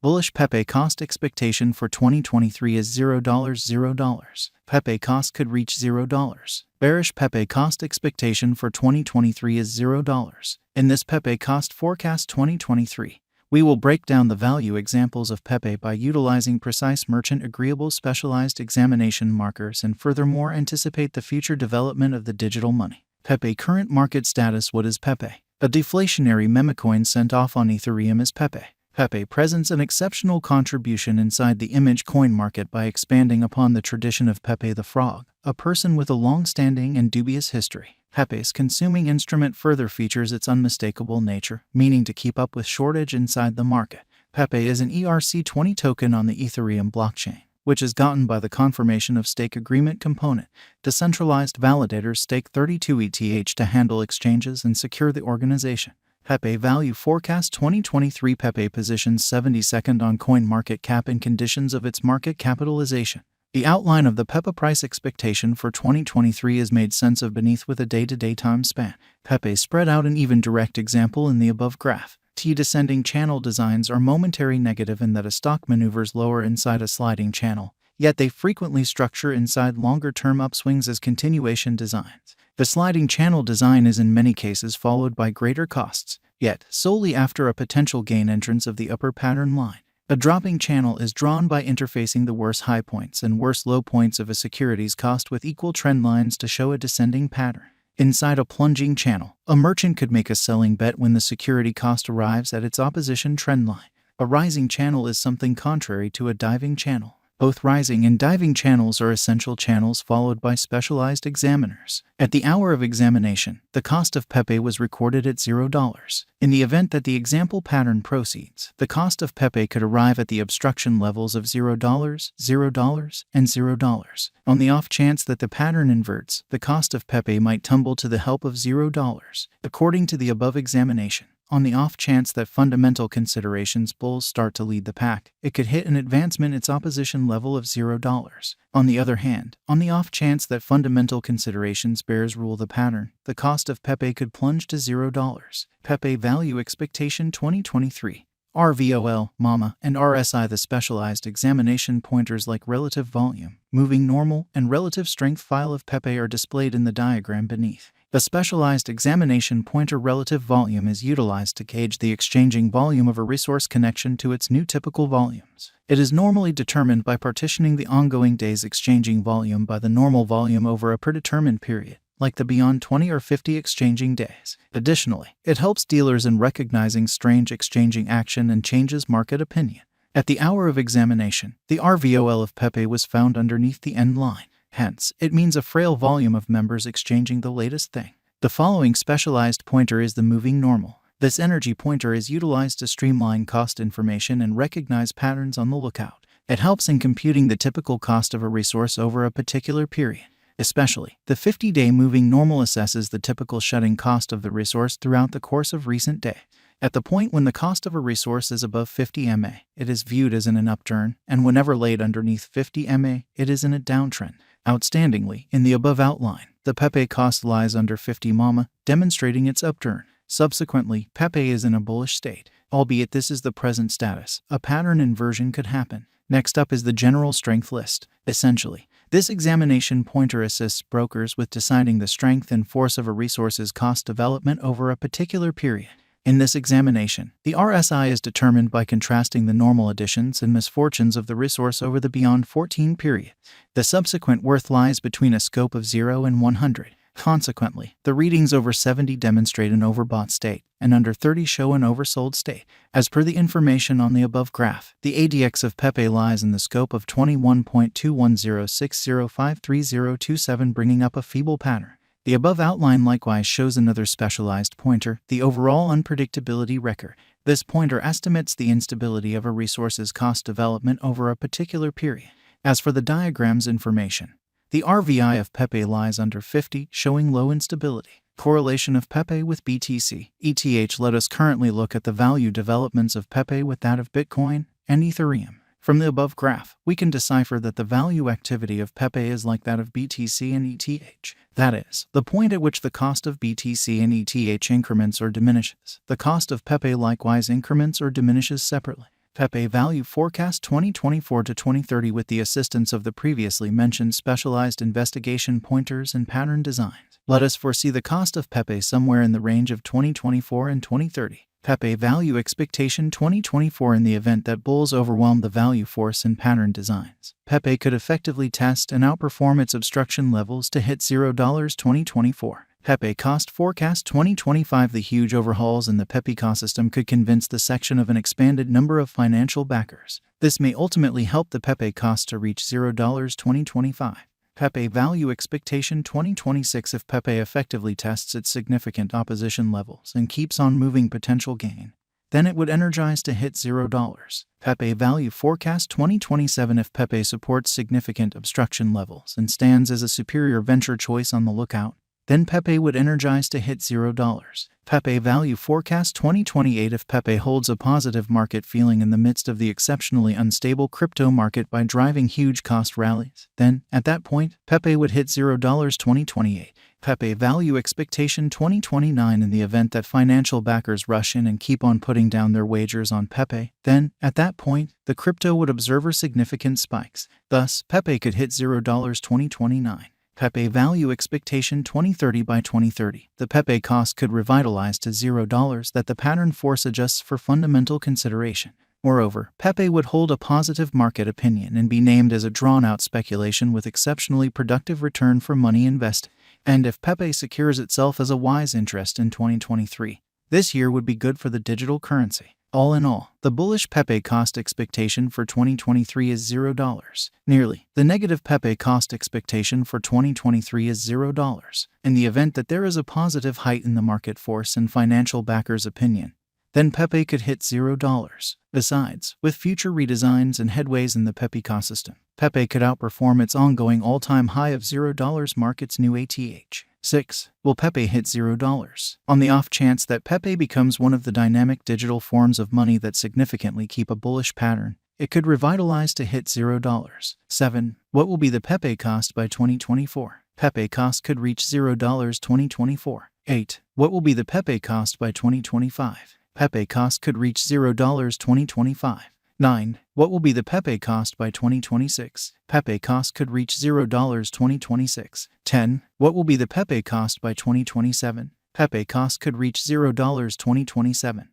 Bullish Pepe cost expectation for 2023 is $0, $0. Pepe cost could reach $0. Bearish Pepe cost expectation for 2023 is $0. In this Pepe cost forecast 2023, we will break down the value examples of Pepe by utilizing precise merchant agreeable specialized examination markers and furthermore anticipate the future development of the digital money. Pepe current market status. What is Pepe? A deflationary memecoin sent off on Ethereum is Pepe. Pepe presents an exceptional contribution inside the image coin market by expanding upon the tradition of Pepe the Frog, a person with a long-standing and dubious history. Pepe's consuming instrument further features its unmistakable nature, meaning to keep up with shortage inside the market. Pepe is an ERC20 token on the Ethereum blockchain, which is gotten by the confirmation of stake agreement component. Decentralized validators stake 32 ETH to handle exchanges and secure the organization. Pepe value forecast 2023. Pepe positions 72nd on CoinMarketCap in conditions of its market capitalization. The outline of the Pepe price expectation for 2023 is made sense of beneath with a day-to-day time span. Pepe spread out an even direct example in the above graph. T descending channel designs are momentary negative in that a stock maneuvers lower inside a sliding channel, yet they frequently structure inside longer-term upswings as continuation designs. The sliding channel design is in many cases followed by greater costs, yet solely after a potential gain entrance of the upper pattern line. A dropping channel is drawn by interfacing the worst high points and worst low points of a security's cost with equal trend lines to show a descending pattern. Inside a plunging channel, a merchant could make a selling bet when the security cost arrives at its opposition trend line. A rising channel is something contrary to a diving channel. Both rising and diving channels are essential channels followed by specialized examiners. At the hour of examination, the cost of Pepe was recorded at $0. In the event that the example pattern proceeds, the cost of Pepe could arrive at the obstruction levels of $0, $0, and $0. On the off chance that the pattern inverts, the cost of Pepe might tumble to the help of $0. According to the above examination, on the off chance that fundamental considerations bulls start to lead the pack, it could hit an advancement its opposition level of $0. On the other hand, on the off chance that fundamental considerations bears rule the pattern, the cost of Pepe could plunge to $0. Pepe value expectation 2023. RVOL, MAMA, and RSI. The specialized examination pointers like relative volume, moving normal, and relative strength file of Pepe are displayed in the diagram beneath. The specialized examination pointer relative volume is utilized to gauge the exchanging volume of a resource connection to its new typical volumes. It is normally determined by partitioning the ongoing day's exchanging volume by the normal volume over a predetermined period, like the beyond 20 or 50 exchanging days. Additionally, it helps dealers in recognizing strange exchanging action and changes market opinion. At the hour of examination, the RVOL of Pepe was found underneath the end line. Hence, it means a frail volume of members exchanging the latest thing. The following specialized pointer is the moving normal. This energy pointer is utilized to streamline cost information and recognize patterns on the lookout. It helps in computing the typical cost of a resource over a particular period. Especially, the 50-day moving normal assesses the typical shutting cost of the resource throughout the course of recent day. At the point when the cost of a resource is above 50 MA, it is viewed as in an upturn, and whenever laid underneath 50 MA, it is in a downtrend. Outstandingly, in the above outline, the Pepe cost lies under 50 MAMA, demonstrating its upturn. Subsequently, Pepe is in a bullish state, albeit this is the present status. A pattern inversion could happen. Next up is the general strength list. Essentially, this examination pointer assists brokers with deciding the strength and force of a resource's cost development over a particular period. In this examination, the RSI is determined by contrasting the normal additions and misfortunes of the resource over the beyond 14 period. The subsequent worth lies between a scope of 0 and 100. Consequently, the readings over 70 demonstrate an overbought state, and under 30 show an oversold state. As per the information on the above graph, the ADX of Pepe lies in the scope of 21.2106053027, bringing up a feeble pattern. The above outline likewise shows another specialized pointer, the overall unpredictability record. This pointer estimates the instability of a resource's cost development over a particular period. As for the diagram's information, the RVI of Pepe lies under 50, showing low instability. Correlation of Pepe with BTC, ETH. Let us currently look at the value developments of Pepe with that of Bitcoin and Ethereum. From the above graph, we can decipher that the value activity of Pepe is like that of BTC and ETH. That is, the point at which the cost of BTC and ETH increments or diminishes. The cost of Pepe likewise increments or diminishes separately. Pepe Value Forecast 2024 to 2030 with the assistance of the previously mentioned specialized investigation pointers and pattern designs. Let us foresee the cost of Pepe somewhere in the range of 2024 and 2030. Pepe Value Expectation 2024 in the event that bulls overwhelm the value force in pattern designs. Pepe could effectively test and outperform its obstruction levels to hit $0 2024. Pepe Cost Forecast 2025 The huge overhauls in the Pepe ecosystem could convince the section of an expanded number of financial backers. This may ultimately help the Pepe cost to reach $0 2025. Pepe Value Expectation 2026 If Pepe effectively tests its significant opposition levels and keeps on moving potential gain, then it would energize to hit $0. Pepe Value Forecast 2027 If Pepe supports significant obstruction levels and stands as a superior venture choice on the lookout, then Pepe would energize to hit $0. Pepe Value Forecast 2028 If Pepe holds a positive market feeling in the midst of the exceptionally unstable crypto market by driving huge cost rallies, then, at that point, Pepe would hit $0 2028. Pepe Value Expectation 2029 In the event that financial backers rush in and keep on putting down their wagers on Pepe, then, at that point, the crypto would observe significant spikes. Thus, Pepe could hit $0 2029. Pepe Value Expectation 2030 By 2030, the Pepe cost could revitalize to $0 that the pattern force adjusts for fundamental consideration. Moreover, Pepe would hold a positive market opinion and be named as a drawn-out speculation with exceptionally productive return for money invested. And if Pepe secures itself as a wise interest in 2023, this year would be good for the digital currency. All in all, the bullish Pepe cost expectation for 2023 is $0. Nearly, the negative Pepe cost expectation for 2023 is $0. In the event that there is a positive height in the market force and financial backers' opinion, then Pepe could hit $0. Besides, with future redesigns and headways in the Pepe ecosystem, Pepe could outperform its ongoing all-time high of $0 mark its new ATH. 6. Will Pepe hit $0? On the off chance that Pepe becomes one of the dynamic digital forms of money that significantly keep a bullish pattern, it could revitalize to hit $0. 7. What will be the Pepe cost by 2024? Pepe cost could reach $0 2024. 8. What will be the Pepe cost by 2025? Pepe cost could reach $0 2025. 9. What will be the Pepe cost by 2026? Pepe cost could reach $0 2026. 10. What will be the Pepe cost by 2027? Pepe cost could reach $0 2027.